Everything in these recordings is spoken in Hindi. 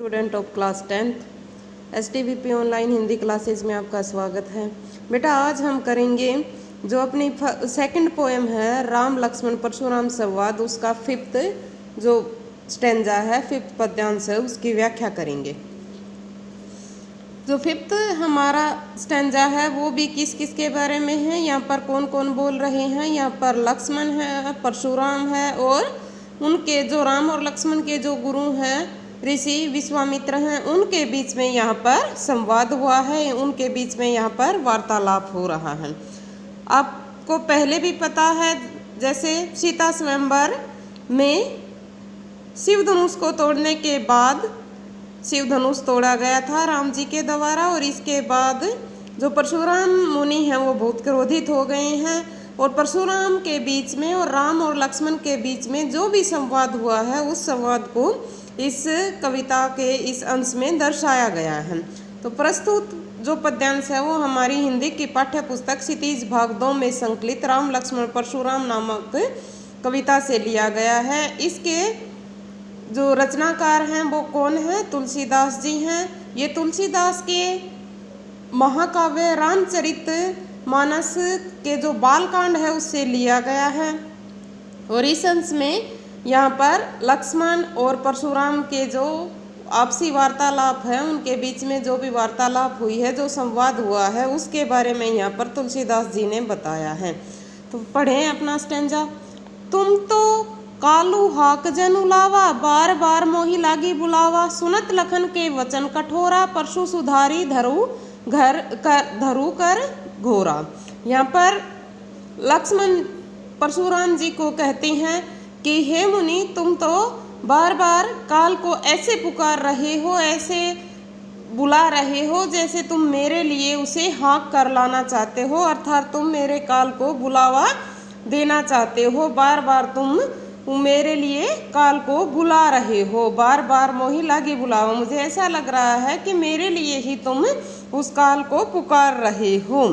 Student of class 10th STVP online Hindi classes में आपका स्वागत है। बेटा आज हम करेंगे जो अपनी सेकंड पोएम है राम लक्ष्मण परशुराम संवाद, उसका फिफ्थ जो स्टेंजा है, फिफ्थ पद्यांश है, उसकी व्याख्या करेंगे। जो फिफ्थ हमारा स्टेंजा है वो भी किस किस के बारे में है, यहाँ पर कौन कौन बोल रहे हैं। यहाँ पर लक्ष्मण है, परशुराम है और उनके जो राम और लक्ष्मण के जो गुरु हैं ऋषि विश्वामित्र हैं, उनके बीच में यहाँ पर संवाद हुआ है, उनके बीच में यहाँ पर वार्तालाप हो रहा है। आपको पहले भी पता है, जैसे सीता स्वयंवर में शिव धनुष को तोड़ने के बाद शिव धनुष तोड़ा गया था राम जी के द्वारा, और इसके बाद जो परशुराम मुनि हैं वो बहुत क्रोधित हो गए हैं, और परशुराम के बीच में और राम और लक्ष्मण के बीच में जो भी संवाद हुआ है उस संवाद को इस कविता के इस अंश में दर्शाया गया है। तो प्रस्तुत जो पद्यांश है वो हमारी हिंदी की पाठ्य पुस्तक क्षितिज भाग 2 में संकलित राम लक्ष्मण परशुराम नामक कविता से लिया गया है। इसके जो रचनाकार हैं वो कौन है? तुलसीदास जी हैं। ये तुलसीदास के महाकाव्य रामचरित मानस के जो बालकांड है उससे लिया गया है, और इस अंश में यहाँ पर लक्ष्मण और परशुराम के जो आपसी वार्तालाप है, उनके बीच में जो भी वार्तालाप हुई है, जो संवाद हुआ है, उसके बारे में यहाँ पर तुलसीदास जी ने बताया है। तो पढ़ें अपना स्टेंजा। तुम तो कालू हाक जनु लावा, बार बार मोही लागी बुलावा, सुनत लखन के वचन कठोरा, परशु सुधारी धरु कर घोरा। यहाँ पर लक्ष्मण परशुराम जी को कहते हैं कि हे मुनि, तुम तो बार बार काल को ऐसे पुकार रहे हो, ऐसे बुला रहे हो जैसे तुम मेरे लिए उसे हाँक कर लाना चाहते हो, अर्थात तुम मेरे काल को बुलावा देना चाहते हो। बार बार तुम मेरे लिए काल को बुला रहे हो, बार बार मोही लागी बुलावा। मुझे ऐसा लग रहा है कि मेरे लिए ही तुम उस काल को पुकार रहे हो।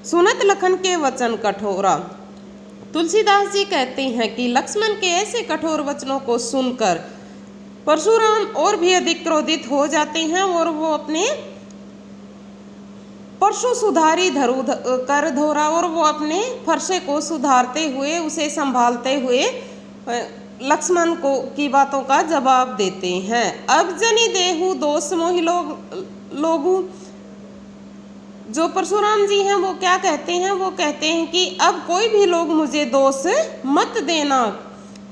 सुनत लखन के वचन कठोरा। तुलसीदास जी कहते हैं कि लक्ष्मण के ऐसे कठोर वचनों को सुनकर परशुराम और भी अधिक क्रोधित हो जाते हैं, और वो अपने परशु सुधारी धरु कर धोरा, और वो अपने फरसे को सुधारते हुए, उसे संभालते हुए लक्ष्मण को की बातों का जवाब देते हैं। अब जनी देहु दोष मोहि लोगु। जो परशुराम जी हैं वो क्या कहते हैं? वो कहते हैं कि अब कोई भी लोग मुझे दोष मत देना।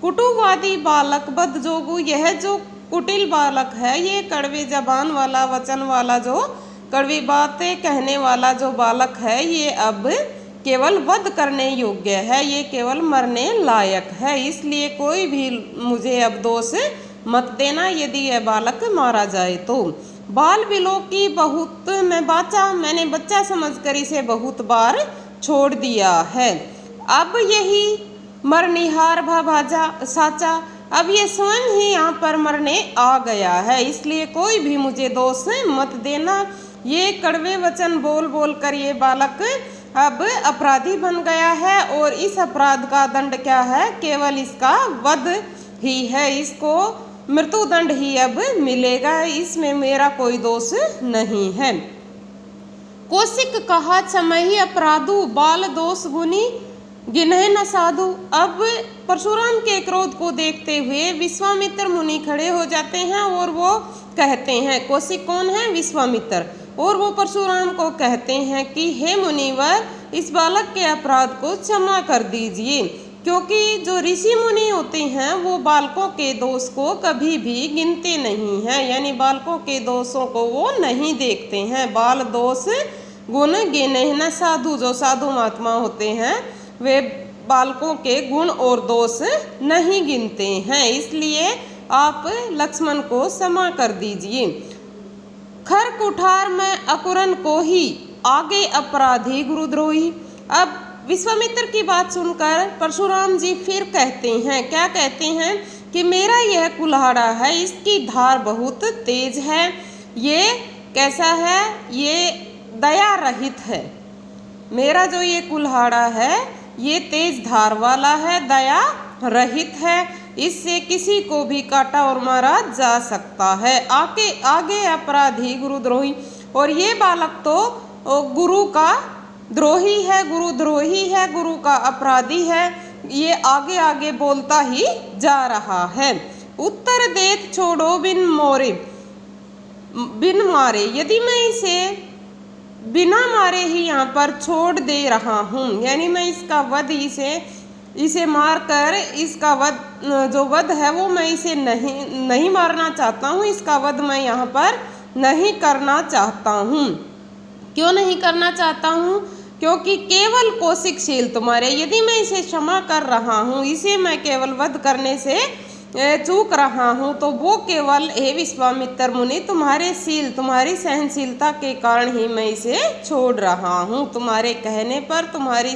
कुटुवादी बालक बद जोगु। यह जो कुटिल बालक है, ये कड़वे जबान वाला, वचन वाला, जो कड़वी बातें कहने वाला जो बालक है, ये अब केवल वध करने योग्य है, ये केवल मरने लायक है। इसलिए कोई भी मुझे अब दोष मत देना यदि यह बालक मारा जाए तो। बाल बिलो की बहुत मैं बाचा, मैंने बच्चा समझकर इसे बहुत बार छोड़ दिया है। अब यही मरनिहार भाजा साचा। अब ये स्वयं ही यहाँ पर मरने आ गया है, इसलिए कोई भी मुझे दोष मत देना। ये कड़वे वचन बोल बोल कर ये बालक अब अपराधी बन गया है, और इस अपराध का दंड क्या है? केवल इसका वध ही है, इसको मृत्युदंड ही अब मिलेगा, इसमें मेरा कोई दोष नहीं है। कौशिक कहा छमहि अपराधु, बाल दोष गुनी गिनहि न साधु। अब परशुराम के क्रोध को देखते हुए विश्वामित्र मुनि खड़े हो जाते हैं, और वो कहते हैं, कौशिक कौन है? विश्वामित्र। और वो परशुराम को कहते हैं कि हे मुनिवर, इस बालक के अपराध को क्षमा कर दीजिए, क्योंकि जो ऋषि मुनि होते हैं वो बालकों के दोष को कभी भी गिनते नहीं हैं, यानी बालकों के दोषों को वो नहीं देखते हैं। बाल दोष गुण गिनहि न साधु। जो साधु महात्मा होते हैं वे बालकों के गुण और दोष नहीं गिनते हैं, इसलिए आप लक्ष्मण को क्षमा कर दीजिए। खर कुठार में अकुरन को ही, आगे अपराधी गुरुद्रोही। अब विश्वामित्र की बात सुनकर परशुराम जी फिर कहते हैं, क्या कहते हैं? कि मेरा यह कुल्हाड़ा है, इसकी धार बहुत तेज है। ये कैसा है? ये दया रहित है। मेरा जो ये कुल्हाड़ा है ये तेज धार वाला है, दया रहित है। इससे किसी को भी काटा और मारा जा सकता है। आगे आगे अपराधी गुरुद्रोही, और ये बालक तो गुरु का द्रोही है, गुरुद्रोही है, गुरु का अपराधी है। ये आगे आगे बोलता ही जा रहा है। उत्तर देत छोड़ो बिन मारे, यदि मैं इसे बिना मारे ही यहाँ पर छोड़ दे रहा हूँ, यानी मैं इसका वध इसे मार कर इसका वध जो वध है वो मैं इसे नहीं मारना चाहता हूँ, इसका वध मैं यहाँ पर नहीं करना चाहता हूँ। क्यों नहीं करना चाहता हूँ? क्योंकि केवल कौशिकशील तुम्हारे, यदि मैं इसे क्षमा कर रहा हूँ, इसे मैं केवल वध करने से चूक रहा हूँ, तो वो केवल हे विश्वामित्र मुनि तुम्हारे तुम्हारी सहनशीलता के कारण ही मैं इसे छोड़ रहा हूँ। तुम्हारे कहने पर, तुम्हारी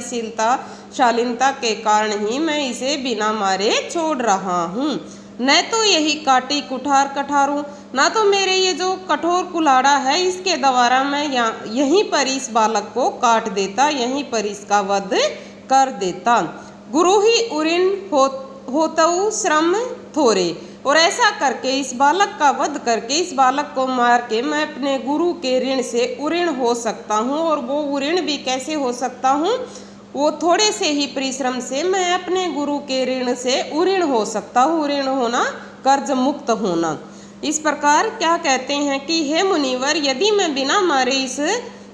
शालीनता के कारण ही मैं इसे बिना मारे छोड़ रहा हूँ। न तो यही काटी कुठार कठारूं, ना तो मेरे ये जो कठोर कुल्हाड़ा है इसके द्वारा मैं यहीं पर इस बालक को काट देता, यहीं पर इसका वध कर देता। गुरु ही उऋण होतउ श्रम थोरे, और ऐसा करके इस बालक का वध करके, इस बालक को मार के मैं अपने गुरु के ऋण से उऋण हो सकता हूँ। और वो ऋण भी कैसे हो सकता हूँ? वो थोड़े से ही परिश्रम से मैं अपने गुरु के ऋण से उऋण हो सकता हूँ। ऋण होना, कर्ज मुक्त होना। इस प्रकार क्या कहते हैं कि हे मुनिवर, यदि मैं बिना मारे इस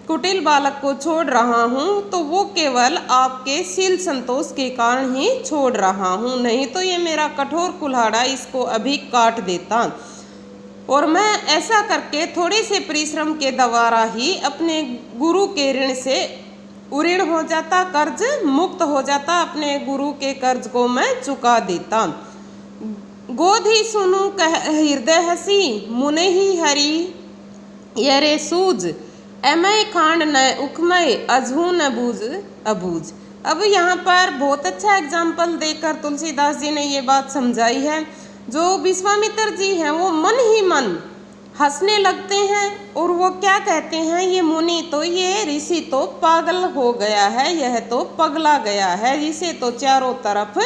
कुटिल बालक को छोड़ रहा हूँ तो वो केवल आपके शील संतोष के कारण ही छोड़ रहा हूँ, नहीं तो ये मेरा कठोर कुल्हाड़ा इसको अभी काट देता। और मैं ऐसा करके थोड़े से परिश्रम के द्वारा ही अपने गुरु के ऋण से उऋण हो जाता, कर्ज मुक्त हो जाता, अपने गुरु के कर्ज को मैं चुका देता। गोधि सुनु कह हृदय हसी, मुने ही हरि यरे सूज, एमय खांड न उखमय अजहू न बूझ अबूझ। अब यहाँ पर बहुत अच्छा एग्जाम्पल देकर तुलसीदास जी ने ये बात समझाई है। जो विश्वामित्र जी हैं वो मन ही मन हंसने लगते हैं और वो क्या कहते हैं, ये मुनि तो, ये ऋषि तो पागल हो गया है, यह तो पगला गया है, इसे तो चारों तरफ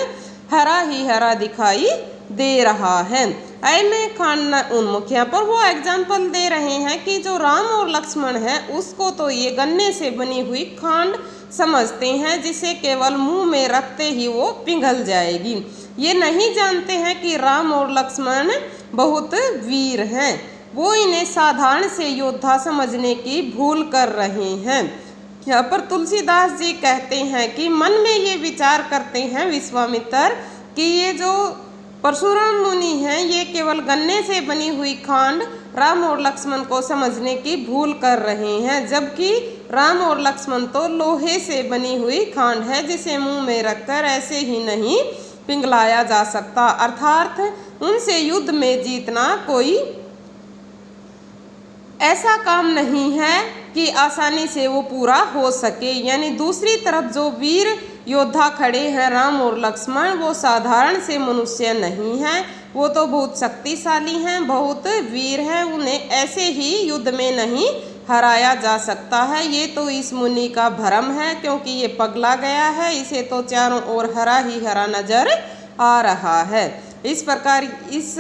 हरा ही हरा दिखाई दे रहा है। ऐ में खान उन्मुख, यहाँ पर वो एग्जाम्पल दे रहे हैं कि जो राम और लक्ष्मण है उसको तो ये गन्ने से बनी हुई खांड समझते हैं, जिसे केवल मुंह में रखते ही वो पिघल जाएगी। ये नहीं जानते हैं कि राम और लक्ष्मण बहुत वीर हैं, वो इन्हें साधारण से योद्धा समझने की भूल कर रहे हैं। यहाँ पर तुलसीदास जी कहते हैं कि मन में ये विचार करते हैं विश्वामित्र कि ये जो परशुराम मुनि हैं ये केवल गन्ने से बनी हुई खांड राम और लक्ष्मण को समझने की भूल कर रहे हैं, जबकि राम और लक्ष्मण तो लोहे से बनी हुई खांड है, जिसे मुंह में रखकर ऐसे ही नहीं पिघलाया जा सकता। अर्थात उनसे युद्ध में जीतना कोई ऐसा काम नहीं है कि आसानी से वो पूरा हो सके। यानी दूसरी तरफ जो वीर योद्धा खड़े हैं राम और लक्ष्मण, वो साधारण से मनुष्य नहीं हैं, वो तो बहुत शक्तिशाली हैं, बहुत वीर हैं, उन्हें ऐसे ही युद्ध में नहीं हराया जा सकता है। ये तो इस मुनि का भ्रम है, क्योंकि ये पगला गया है, इसे तो चारों ओर हरा ही हरा नजर आ रहा है। इस प्रकार इस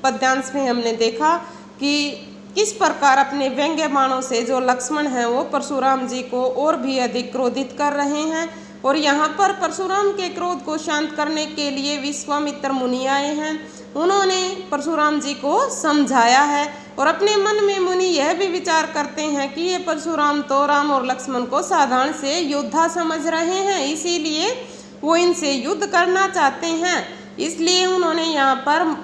पद्यांश में हमने देखा कि किस प्रकार अपने व्यंग्य बाणों से जो लक्ष्मण हैं वो परशुराम जी को और भी अधिक क्रोधित कर रहे हैं। और यहाँ पर परशुराम के क्रोध को शांत करने के लिए विश्वामित्र मुनि आए हैं, उन्होंने परशुराम जी को समझाया है। और अपने मन में मुनि यह भी विचार करते हैं कि ये परशुराम तो राम और लक्ष्मण को साधारण से योद्धा समझ रहे हैं, इसीलिए वो इनसे युद्ध करना चाहते हैं। इसलिए उन्होंने यहाँ पर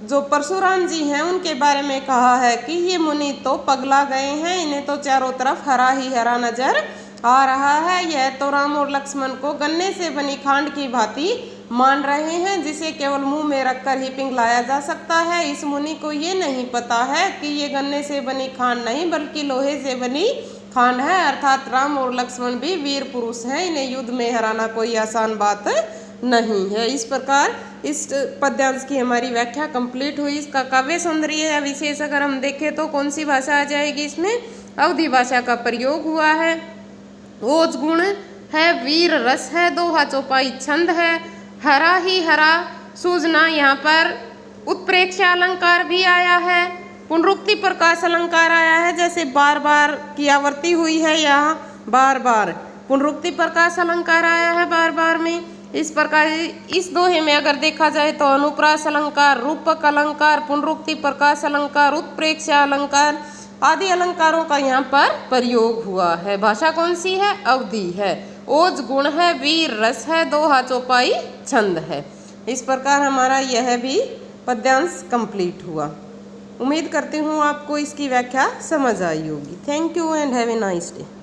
जो परशुराम जी हैं उनके बारे में कहा है कि ये मुनि तो पगला गए हैं, इन्हें तो चारों तरफ हरा ही हरा नजर आ रहा है, यह तो राम और लक्ष्मण को गन्ने से बनी खांड की भांति मान रहे हैं, जिसे केवल मुंह में रखकर ही पिघलाया जा सकता है। इस मुनि को ये नहीं पता है कि ये गन्ने से बनी खांड नहीं बल्कि लोहे से बनी खांड है। अर्थात राम और लक्ष्मण भी वीर पुरुष हैं, इन्हें युद्ध में हराना कोई आसान बात नहीं है। इस प्रकार इस पद्यांश की हमारी व्याख्या कंप्लीट हुई। इसका काव्य सौंदर्य या विशेष अगर हम देखें तो कौन सी भाषा आ जाएगी इसमें? अवधि भाषा का प्रयोग हुआ है। ओज गुण है, वीर रस है, दोहा चौपाई छंद है, हरा ही हरा सूझना, यहाँ पर उत्प्रेक्ष्य अलंकार भी आया है, पुनरुक्ति प्रकाश अलंकार आया है, जैसे बार बार की आवृत्ति हुई है, यहाँ बार बार पुनरुक्ति प्रकाश अलंकार आया है बार बार में। इस प्रकार इस दोहे में अगर देखा जाए तो अनुप्रास अलंकार, रूपक अलंकार, पुनरुक्ति प्रकाश अलंकार, उत्प्रेक्ष्य अलंकार आदि अलंकारों का यहाँ पर प्रयोग हुआ है। भाषा कौन सी है? अवधि है। ओज गुण है, वीर रस है, दोहा चौपाई छंद है। इस प्रकार हमारा यह भी पद्यांश कंप्लीट हुआ। उम्मीद करती हूँ आपको इसकी व्याख्या समझ आई होगी। Thank you and have a nice day.